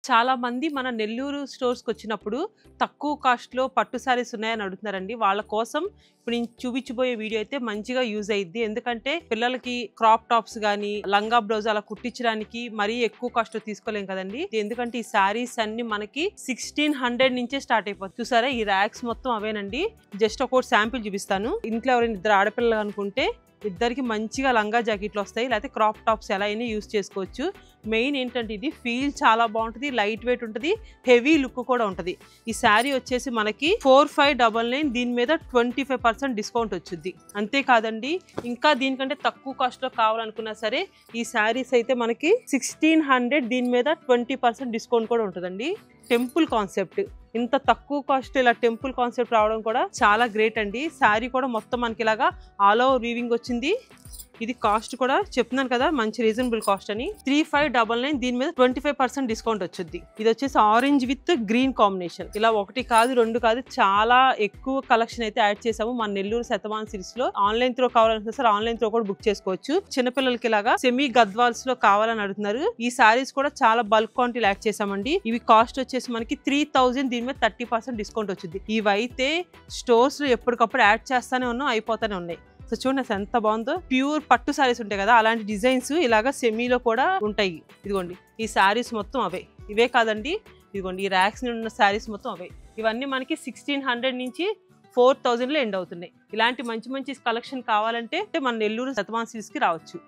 చాలా మంది మన నెల్లూరు స్టోర్స్కి వచ్చినప్పుడు తక్కువ కాస్ట్లో పట్టు సారీస్ ఉన్నాయని అడుగుతున్నారండి. వాళ్ళ కోసం ఇప్పుడు నేను చూపించబోయే వీడియో అయితే మంచిగా యూజ్ అయ్యిద్ది. ఎందుకంటే పిల్లలకి క్రాప్ టాప్స్ కానీ లంగా బ్లౌజ్ అలా కుట్టించడానికి మరీ ఎక్కువ కాస్ట్ తీసుకోలేం కదండి. ఎందుకంటే ఈ సారీస్ అన్ని మనకి 1600 నుంచే స్టార్ట్ అయిపోతుంది. చూసారా ఈ ర్యాక్స్ మొత్తం అవేనండి. జస్ట్ ఒకటి శాంపిల్ చూపిస్తాను. ఇంట్లో ఎవరైనా ఇద్దరు ఆడపిల్లలు అనుకుంటే ఇద్దరికి మంచిగా లంగా జాకెట్లు వస్తాయి, లేకపోతే క్రాప్ టాప్స్ ఎలా అయినా యూజ్ చేసుకోవచ్చు. మెయిన్ ఏంటంటే ఇది ఫీల్ చాలా బాగుంటుంది, లైట్ వెయిట్ ఉంటుంది, హెవీ లుక్ కూడా ఉంటుంది. ఈ శారీ వచ్చేసి మనకి 4599, దీని మీద 25% డిస్కౌంట్ వచ్చింది. అంతేకాదండి, ఇంకా దీనికంటే తక్కువ కాస్ట్లో కావాలనుకున్నా సరే ఈ శారీస్ అయితే మనకి 1600, దీని మీద 20% డిస్కౌంట్ కూడా ఉంటుందండి. టెంపుల్ కాన్సెప్ట్, ఇంత తక్కువ కాస్ట్ ఇలా టెంపుల్ కాన్సెప్ట్ రావడం కూడా చాలా గ్రేట్ అండి. శారీ కూడా మొత్తం మనకి ఇలాగా ఆల్ ఓవర్ వీవింగ్ వచ్చింది. ఇది కాస్ట్ కూడా చెప్తున్నాను కదా, మంచి రీజనబుల్ కాస్ట్ అని. 3599, దీని మీద 25% డిస్కౌంట్ వచ్చింది. ఇది వచ్చేసి ఆరెంజ్ విత్ గ్రీన్ కాంబినేషన్. ఇలా ఒకటి కాదు రెండు కాదు, చాలా ఎక్కువ కలెక్షన్ అయితే యాడ్ చేసాము మన నెల్లూరు శతమాన్ సిరీస్ లో. ఆన్లైన్ త్రో కావాలనుకున్నా సరే ఆన్లైన్ త్రో కూడా బుక్ చేసుకోవచ్చు. చిన్నపిల్లలకి ఇలాగా సెమీ గద్వాల్స్ లో కావాలని అడుగుతున్నారు. ఈ సారీస్ కూడా చాలా బల్క్ క్వాంటిటీ యాడ్ చేసామండి. ఇవి కాస్ట్ వచ్చేసి మనకి 3000, దీని మీద 30% డిస్కౌంట్ వచ్చింది. ఇవైతే స్టోర్స్ లో ఎప్పటికప్పుడు యాడ్ చేస్తానే ఉన్నాం, అయిపోతానే ఉన్నాయి. సో చూడండి అసలు ఎంత బాగుందో. ప్యూర్ పట్టు సారీస్ ఉంటాయి కదా, అలాంటి డిజైన్స్ ఇలాగా సెమీలో కూడా ఉంటాయి. ఇదిగోండి ఈ సారీస్ మొత్తం అవే. ఇవే కాదండి, ఇదిగోండి ఈ ర్యాక్స్ ఉన్న సారీస్ మొత్తం అవే. ఇవన్నీ మనకి 1600 నుంచి 4000 లో ఎండ్ అవుతున్నాయి. ఇలాంటి మంచి మంచి కలెక్షన్ కావాలంటే మన నెల్లూరు శతమాన్ సిరీస్ కి రావచ్చు.